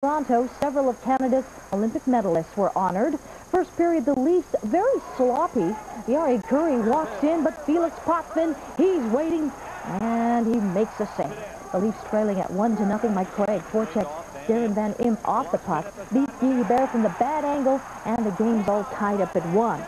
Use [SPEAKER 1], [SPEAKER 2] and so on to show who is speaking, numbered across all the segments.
[SPEAKER 1] Toronto, several of Canada's Olympic medalists were honored. First period, the Leafs very sloppy. Jari Kurri walks in, but Felix Potvin, he's waiting, and he makes a save. The Leafs trailing at 1-0 by Craig. Forecheck Darren Van Impe off the puck. Beats Guy Bear from the bad angle, and the game's all tied up at 1.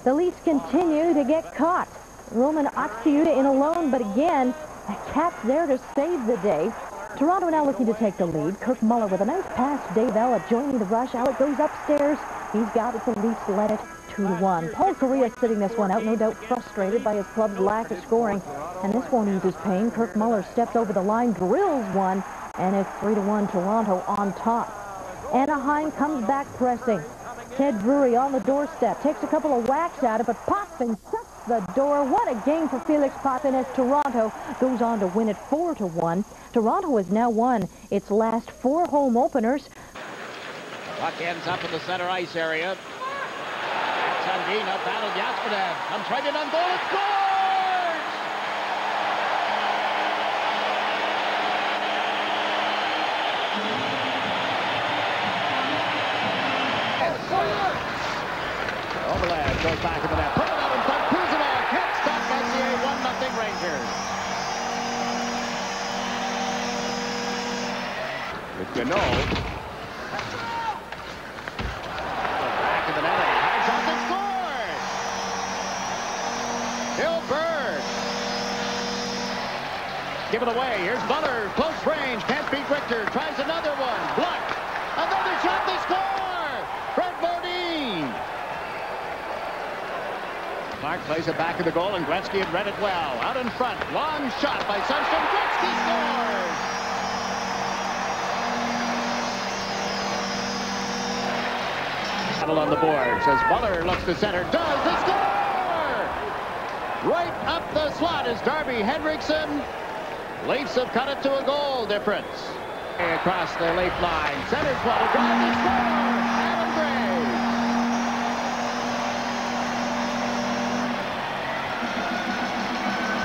[SPEAKER 1] The Leafs continue to get caught. Roman Oxiuta in alone, but again, the Cats there to save the day. Toronto now looking to take the lead. Kirk Muller with a nice pass to Dave Ellett joining the rush. Ellett goes upstairs. He's got it. The Leafs led it 2-1. Paul Kariya sitting this one out, no doubt frustrated by his club's lack of scoring. And this won't ease his pain. Kirk Muller steps over the line, drills one, and it's 3-1 Toronto on top. Anaheim comes back pressing. Ted Drury on the doorstep, takes a couple of whacks at it, but Potvin shuts the door. What a game for Felix Potvin as Toronto goes on to win it 4-1. Toronto has now won its last 4 home openers.
[SPEAKER 2] Puck ends up in the center ice area. Sundin outbattled Jasperdev. Comes right in on goal and scores! Overlap goes back in the net. Put it out in front. Kuzma can't stop Messier. 1-0 Rangers. With Gano. Back in the net. High shot and scores! Hilbert. Give it away. Here's Muller. Close range. Can't beat Richter. Tries another one. Blocked. Another shot. They score! Fred Bodine. Clark plays it back in the goal, and Gretzky had read it well. Out in front. Long shot by Sundstrom. Gretzky scores! On the boards as Muller looks to center, does the score! Right up the slot is Darby Hendrickson. Leafs have cut it to a goal difference. Across the Leaf line, centers one, a drive to score! Adam Gray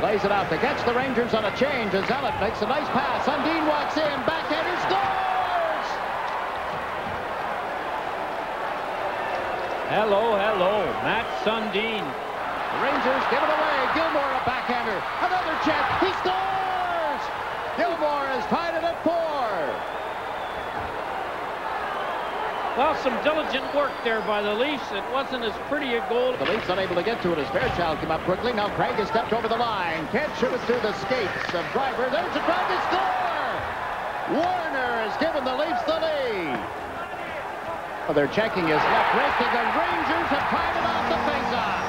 [SPEAKER 2] plays it out to catch the Rangers on a change as Ellett makes a nice pass. Sundin walks in, backhander scores!
[SPEAKER 3] Hello, Matt Sundin.
[SPEAKER 2] The Rangers give it away. Gilmore a backhander. Another check. He scores! Gilmore has tied it at 4.
[SPEAKER 3] Well, some diligent work there by the Leafs. It wasn't as pretty a goal.
[SPEAKER 2] The Leafs unable to get to it as Fairchild came up quickly. Now Craig has stepped over the line. Can't shoot it through the skates of Driver. There's a drive to score! Warner has given the Leafs the lead. They're checking his left wrist, and the Rangers have tied it off the faceoff.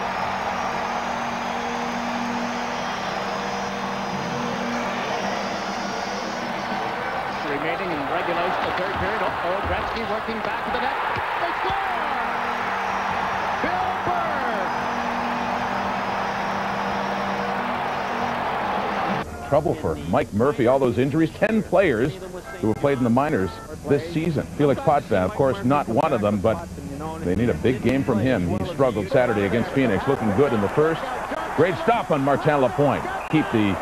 [SPEAKER 2] Remaining in regulation, the third period. Oh, Gretzky working back to the net. They score! Bill Burke.
[SPEAKER 4] Trouble for Mike Murphy, all those injuries. 10 players who have played in the minors this season. Felix Potvin, of course, not one of them, but they need a big game from him. He struggled Saturday against Phoenix, looking good in the first. Great stop on Martin Lapointe. Keep the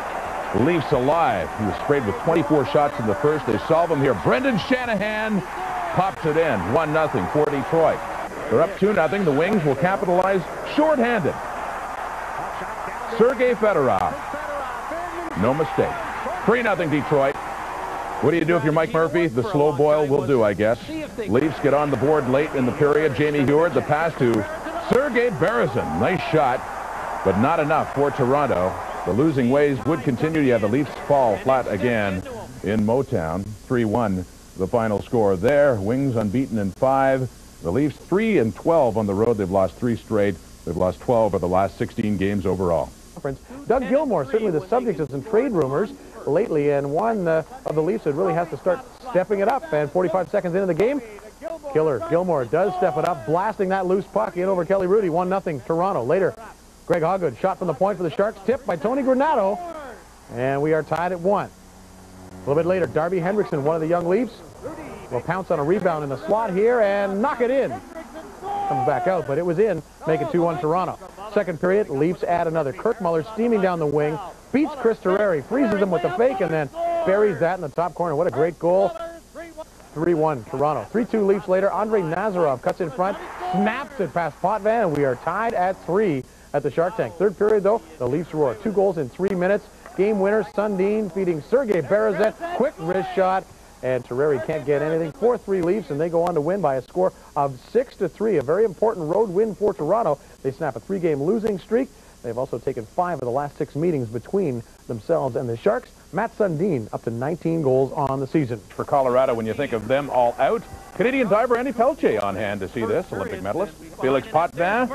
[SPEAKER 4] Leafs alive. He was sprayed with 24 shots in the first. They solve him here. Brendan Shanahan pops it in. 1-0 for Detroit. They're up 2-0. The Wings will capitalize shorthanded. Sergei Fedorov. No mistake. 3-0 Detroit. What do you do if you're Mike Murphy? The slow boil will do, I guess. Leafs get on the board late in the period. Jamie Heward, the pass to Sergei Berezin. Nice shot, but not enough for Toronto. The losing ways would continue. Yeah, the Leafs fall flat again in Motown. 3-1, the final score there. Wings unbeaten in 5. The Leafs 3-12 on the road. They've lost 3 straight. They've lost 12 of the last 16 games overall.
[SPEAKER 5] Doug Gilmore, certainly the subject of some trade rumors lately, and one of the Leafs that really has to start stepping it up. And 45 seconds into the game, Gilmore does step it up, blasting that loose puck in over Kelly Hrudey. 1-0 Toronto. Later, Greg Hoggood shot from the point for the Sharks, tipped by Tony Granato, and we are tied at 1. A little bit later, Darby Hendrickson, one of the young Leafs, will pounce on a rebound in the slot here and knock it in. Comes back out, but it was in, make it 2-1 Toronto. Second period, Leafs add another. Kirk Muller steaming down the wing, beats Chris Terreri, freezes him with the fake, and then buries that in the top corner. What a great goal. 3-1 Toronto. 3-2 Leafs later. Andrei Nazarov cuts in front, snaps it past Potvin, and we are tied at 3 at the Shark Tank. Third period, though, the Leafs roar. 2 goals in 3 minutes. Game winner, Sundin feeding Sergei Berezet. Quick wrist shot, and Terreri can't get anything. 4-3 Leafs, and they go on to win by a score of 6-3. A very important road win for Toronto. They snap a 3-game losing streak. They've also taken 5 of the last 6 meetings between themselves and the Sharks. Matt Sundin up to 19 goals on the season.
[SPEAKER 4] For Colorado, when you think of them all out, Canadian diver Andy Pelche on hand to see this, Olympic medalist. Felix Potvin,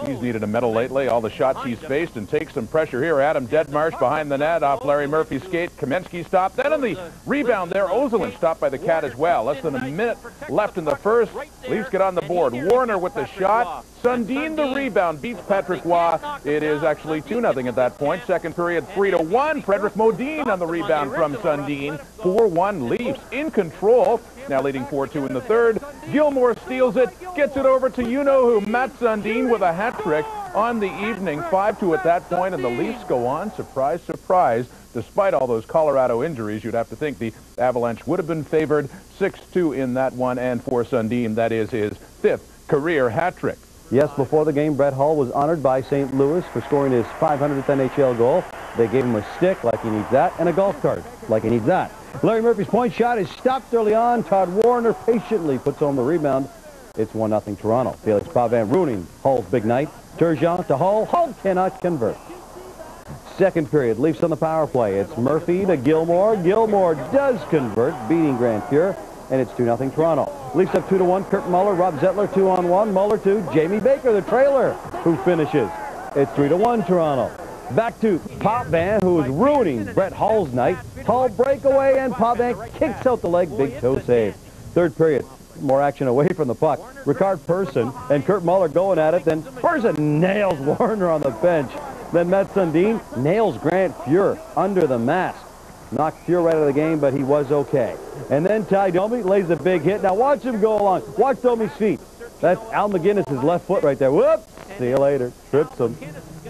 [SPEAKER 4] he's needed a medal lately, all the shots he's faced, and takes some pressure here. Adam Deadmarsh behind the net off Larry Murphy's skate. Kamensky stopped. Then on the rebound there, Ozelin stopped by the Cat as well. Less than a minute left in the first. Leafs get on the board. Warner with the shot. Sundin the rebound beats Patrick Waugh. It is actually 2-0 at that point. Second period 3-1. Frederick Modine on the rebound from Sundin. 4-1 Leafs in control. Now leading 4-2 in the third. Gilmore steals it, gets it over to you-know-who, Matt Sundin with a hat trick on the evening. 5-2 at that point, and the Leafs go on. Surprise, surprise. Despite all those Colorado injuries, you'd have to think the Avalanche would have been favored. 6-2 in that one, and for Sundin, that is his 5th career hat trick.
[SPEAKER 6] Yes, before the game, Brett Hull was honored by St. Louis for scoring his 500th NHL goal. They gave him a stick like he needs that, and a golf cart like he needs that. Larry Murphy's point shot is stopped early on. Todd Warner patiently puts home the rebound. It's 1-0 Toronto. Felix Potvin ruining Hull's big night. Turgeon to Hull. Hull cannot convert. Second period, Leafs on the power play. It's Murphy to Gilmore. Gilmore does convert, beating Grant Fuhr, and it's 2-0 Toronto. Leafs up 2-1. Kurt Muller, Rob Zettler 2-on-1. Muller to Jamie Baker, the trailer, who finishes. It's 3-1 Toronto. Back to Potvin, who is ruining Brett Hull's night. Hull breakaway, and Potvin kicks out the leg. Big toe save. Third period, more action away from the puck. Ricard Persson and Kurt Muller going at it. Then Persson nails Warner on the bench. Then Matt Sundin nails Grant Fuhr under the mask. Knocked Fuhr right out of the game, but he was okay. And then Ty Domi lays a big hit. Now watch him go along. Watch Domi's feet. That's Al McGinnis' left foot right there. Whoop! See you later. Trips him.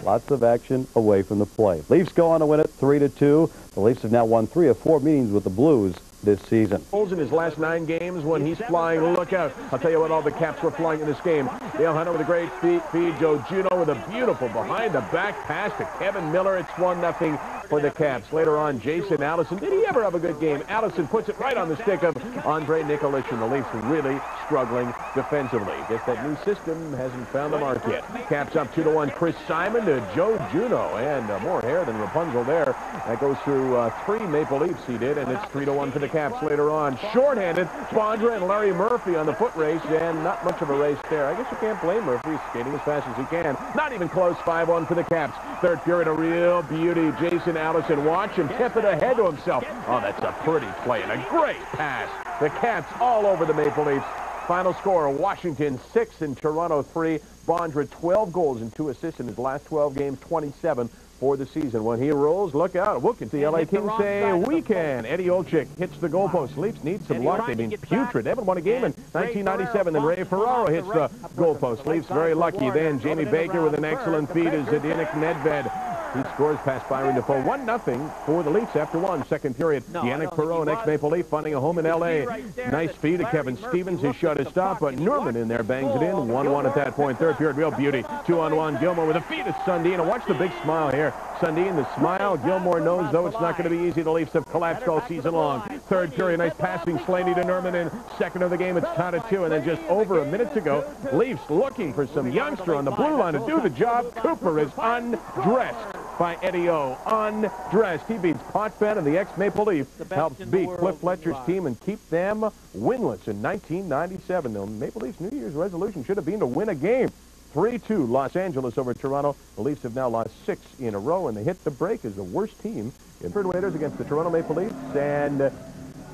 [SPEAKER 6] Lots of action away from the play. Leafs go on to win it 3-2. The Leafs have now won 3 of 4 meetings with the Blues this season.
[SPEAKER 5] Goals in his last 9 games when he's flying. Look out. I'll tell you what, all the Caps were flying in this game. Dale Hunter with a great feed. Joe Juneau with a beautiful behind-the-back pass to Kevin Miller. It's 1-0 for the Caps. Later on, Jason Allison. Did he ever have a good game? Allison puts it right on the stick of Andre Nikolic, and the Leafs are really struggling defensively. Guess that new system hasn't found the mark yet. Caps up 2-1. Chris Simon to Joe Juneau, and more hair than Rapunzel there. That goes through 3 Maple Leafs he did, and it's 3-1 for the Caps. Later on, shorthanded, Bondra and Larry Murphy on the foot race, and not much of a race there. I guess you can't blame Murphy. He's skating as fast as he can. Not even close. 5-1 for the Caps. Third period, a real beauty. Jason Allison, watch him tip it ahead to himself. Oh, that's a pretty play and a great pass. The Caps all over the Maple Leafs. Final score, Washington 6 and Toronto 3. Bondra 12 goals and 2 assists in his last 12 games, 27 for the season. When he rolls, look out. Look at the LA Kings say we can. Eddie Olczyk hits the goalpost. Leafs need some luck. They've been putrid. They haven't won a game in 1997. Then Ray Ferraro hits the goalpost. Leafs very lucky. Then Jamie Baker with an excellent feed is Zdeněk Nedved. He scores past Byron Defoe. 1-0 for the Leafs after 1. Second period. Yannick Perron, ex-Maple Leaf, finding a home in L.A. Nice feed to Kevin Stevens. His shot is stopped, but Norman in there bangs it in. 1-1 at that point. Third period, real beauty. 2-on-1. Gilmore with a feed to Sundin. And watch the big smile here. Sundin, the smile. Gilmore knows, though, it's not going to be easy. The Leafs have collapsed all season long. Third period, nice passing. Slaney to Norman in second of the game. It's tied at 2. And then just over a minute to go, Leafs looking for some youngster on the blue line to do the job. Cooper is undressed by Eddie O. Undressed. He beats Potvin, and the ex-Maple Leaf helps beat Cliff Fletcher's team and keep them winless in 1997. The Maple Leafs' New Year's resolution should have been to win a game. 3-2 Los Angeles over Toronto. The Leafs have now lost 6 in a row, and they hit the break as the worst team in third Whalers against the Toronto Maple Leafs. And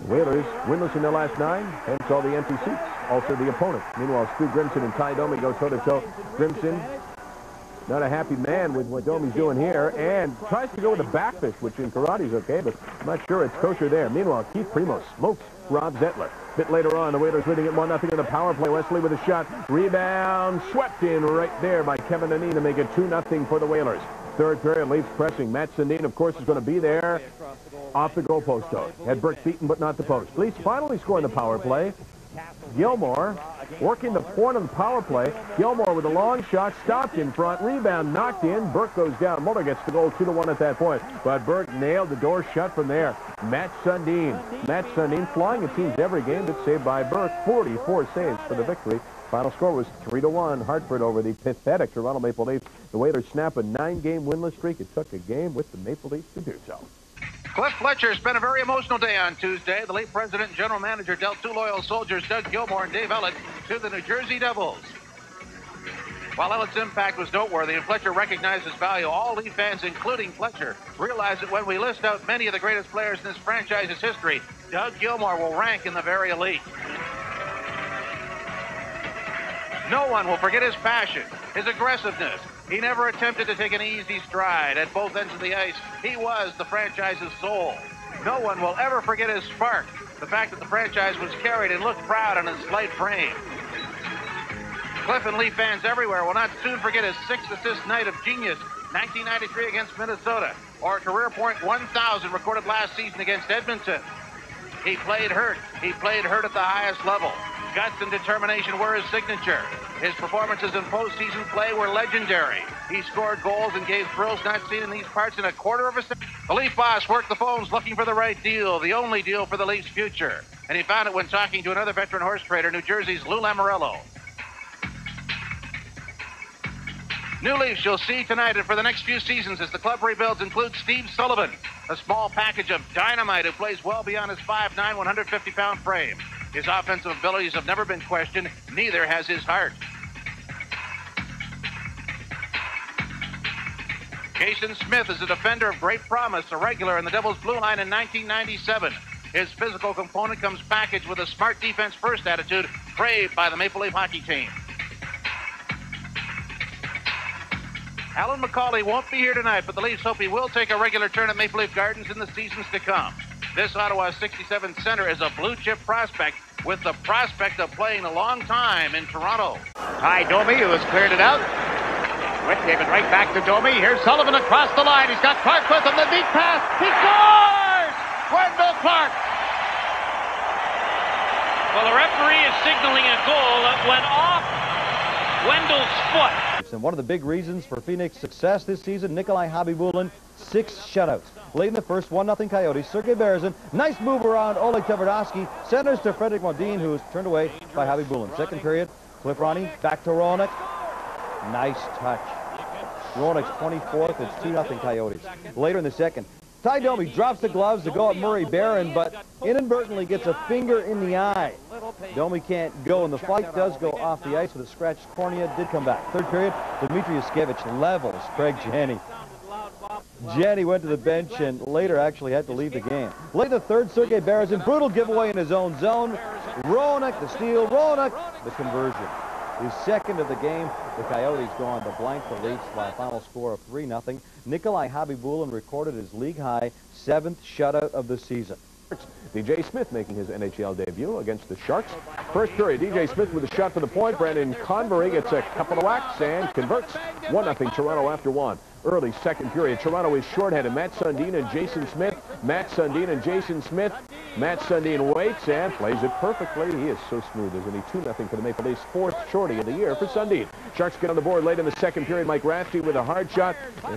[SPEAKER 5] Whalers winless in their last 9, hence all the empty seats. Also the opponent. Meanwhile, Stu Grimson and Ty Domi go toe-to-toe. Grimson, not a happy man with what Domi's doing here, and tries to go with a backfish, which in karate is okay, but I'm not sure it's kosher there. Meanwhile, Keith Primo smokes Rob Zettler. Bit later on, the Whalers leading at 1-0 in the power play. Wesley with a shot. Rebound swept in right there by Kevin Anine to make it 2-0 for the Whalers. third period. Leafs pressing. Matt Sundin, of course, is going to be there off the goalpost. Had Burke beaten, but not the post. Leafs finally scoring the power play. Gilmore working the point on the power play. Gilmore with a long shot, stopped in front, rebound knocked in. Burke goes down. Muller gets the goal 2-1 at that point. But Burke nailed the door shut from there. Matt Sundin flying the teams every game, but saved by Burke. 44 saves for the victory. Final score was 3-1. Hartford over the pathetic Toronto Maple Leafs. The Whalers snap a 9-game winless streak. It took a game with the Maple Leafs to do so.
[SPEAKER 7] Cliff Fletcher spent a very emotional day on Tuesday. The Leaf president and general manager dealt two loyal soldiers, Doug Gilmore and Dave Ellett, to the New Jersey Devils. While Ellett's impact was noteworthy and Fletcher recognized his value, all Leaf fans, including Fletcher, realize that when we list out many of the greatest players in this franchise's history, Doug Gilmore will rank in the very elite. No one will forget his passion, his aggressiveness. He never attempted to take an easy stride. At both ends of the ice, he was the franchise's soul. No one will ever forget his spark, the fact that the franchise was carried and looked proud in his slight frame. Cliff and Leaf fans everywhere will not soon forget his 6-assist night of genius, 1993 against Minnesota, or career point 1,000 recorded last season against Edmonton. He played hurt. He played hurt at the highest level. Guts and determination were his signature. His performances in postseason play were legendary. He scored goals and gave thrills not seen in these parts in a quarter of a second. The Leaf boss worked the phones looking for the right deal, the only deal for the Leafs' future. And he found it when talking to another veteran horse trader, New Jersey's Lou Lamoriello. New Leafs you'll see tonight and for the next few seasons as the club rebuilds include Steve Sullivan, a small package of dynamite who plays well beyond his 5'9", 150-pound frame. His offensive abilities have never been questioned, neither has his heart. Jason Smith is a defender of great promise, a regular in the Devils' blue line in 1997. His physical component comes packaged with a smart defense-first attitude craved by the Maple Leaf hockey team. Alan McCauley won't be here tonight, but the Leafs hope he will take a regular turn at Maple Leaf Gardens in the seasons to come. This Ottawa 67 center is a blue-chip prospect with the prospect of playing a long time in Toronto.
[SPEAKER 2] Ty Domi, who has cleared it out. Witt gave it right back to Domi. Here's Sullivan across the line. He's got Clark with him. The deep pass. He scores! Wendell Clark.
[SPEAKER 3] Well, the referee is signaling a goal that went off Wendell's foot.
[SPEAKER 6] And one of the big reasons for Phoenix' success this season, Nikolai Khabibulin, 6 shutouts. Late in the first, 1-0 Coyotes. Sergei Berezin, nice move around Oleg Tverdovsky, centers to Frederick Modin, who is turned away by Khabibulin. Second period, Cliff Ronnie, back to Roenick. Nice touch. Roenick's 24th, it's 2-0 Coyotes. Later in the second, Ty Domi drops the gloves to go at Murray Barron, but inadvertently gets a finger in the eye. Domi can't go, and the fight does go off the ice with a scratched cornea. Did come back. Third period, Dmitry Yushkevich levels Craig Janney. Janney went to the bench and later actually had to leave the game. Late in the third, Sergei Berezin, brutal giveaway in his own zone. Roenick, the steal. Roenick, the conversion. His second of the game. The Coyotes go on to blank the Leafs by a final score of 3-0. Nikolai Khabibulin recorded his league-high 7th shutout of the season.
[SPEAKER 5] DJ Smith making his NHL debut against the Sharks. First period, DJ Smith with a shot for the point. Brandon Convery gets a couple of whacks and converts. 1-0 Toronto after one. Early second period, Toronto is shorthanded. Matt Sundin and Jason Smith. Matt Sundin and Jason Smith. Matt Sundin waits and plays it perfectly. He is so smooth, isn't he? 2-0 for the Maple Leafs. 4th shorty of the year for Sundin. Sharks get on the board late in the second period. Mike Rathke with a hard shot.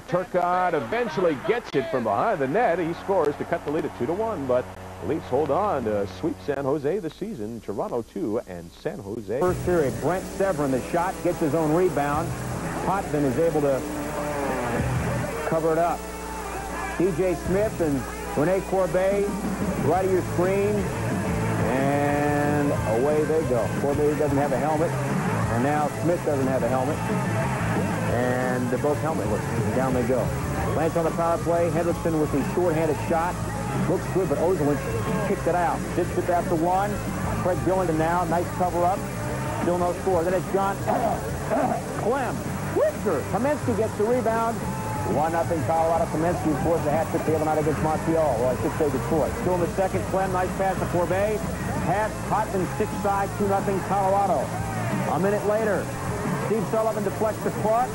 [SPEAKER 5] Turcotte eventually gets it from behind the net. He scores to cut the lead at 2-1, but the Leafs hold on to sweep San Jose this season. Toronto 2 and San Jose.
[SPEAKER 8] First period, Brent Severin, the shot, gets his own rebound. Potvin is able to cover it up. DJ Smith and Rene Corbet, right of your screen, and away they go. Corbet doesn't have a helmet, and now Smith doesn't have a helmet, and they're both helmetless. Down they go. Lance on the power play. Hendrickson with the short-handed shot. Looks good, but Ozolinsh kicked it out. Did it after one. Craig Billington now. Nice cover-up. Still no score. Then it's John Clem. Whisker. Kamensky gets the rebound. 1-0 Colorado. Kamensky scores the hat trick the other night against Montreal. Well, I should say Detroit. Still in the second. Clem, nice pass to Corbet. Pass, Potvin, 6-side, 2-0 Colorado. A minute later, Steve Sullivan deflects to Clark.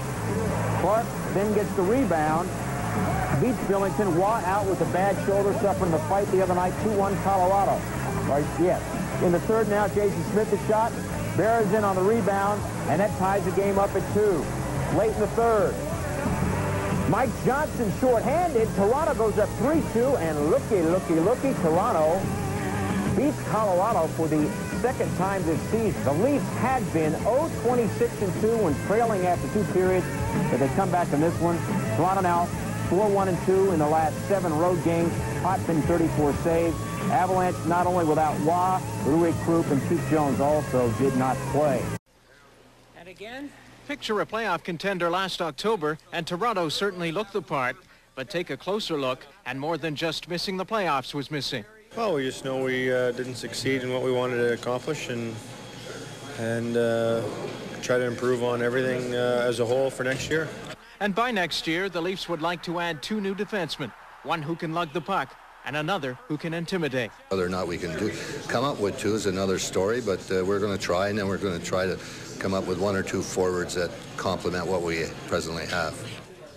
[SPEAKER 8] Clark then gets the rebound. Beats Billington. Waugh out with a bad shoulder, suffering the fight the other night. 2-1 Colorado. Right, yes. In the third now, Jason Smith the shot. Berra's in on the rebound, and that ties the game up at 2. Late in the third. Mike Johnson short-handed. Toronto goes up 3-2, and looky, Toronto beats Colorado for the second time this season. The Leafs had been 0-26-2 when trailing after 2 periods, but they come back in this one. Toronto now 4-1-2 in the last 7 road games. Potvin 34 saves. Avalanche not only without Waugh, but Uwe Krupp and Keith Jones also did not play.
[SPEAKER 9] And again, picture a playoff contender last October, and Toronto certainly looked the part. But take a closer look, and more than just missing the playoffs was missing.
[SPEAKER 10] Well, we just know we didn't succeed in what we wanted to accomplish, and try to improve on everything as a whole for next year.
[SPEAKER 9] And by next year, the Leafs would like to add 2 new defensemen, one who can lug the puck and another who can intimidate.
[SPEAKER 11] Whether or not we can come up with 2 is another story, but we're going to try, and then we're going to try to come up with 1 or 2 forwards that complement what we presently have.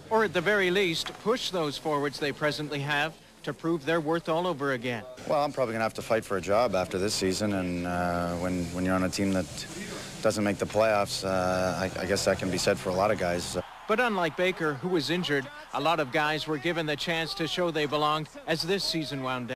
[SPEAKER 9] Or at the very least, push those forwards they presently have to prove their worth all over again.
[SPEAKER 12] Well, I'm probably going to have to fight for a job after this season, and when you're on a team that doesn't make the playoffs, I guess that can be said for a lot of guys.
[SPEAKER 9] But unlike Baker, who was injured, a lot of guys were given the chance to show they belonged as this season wound down.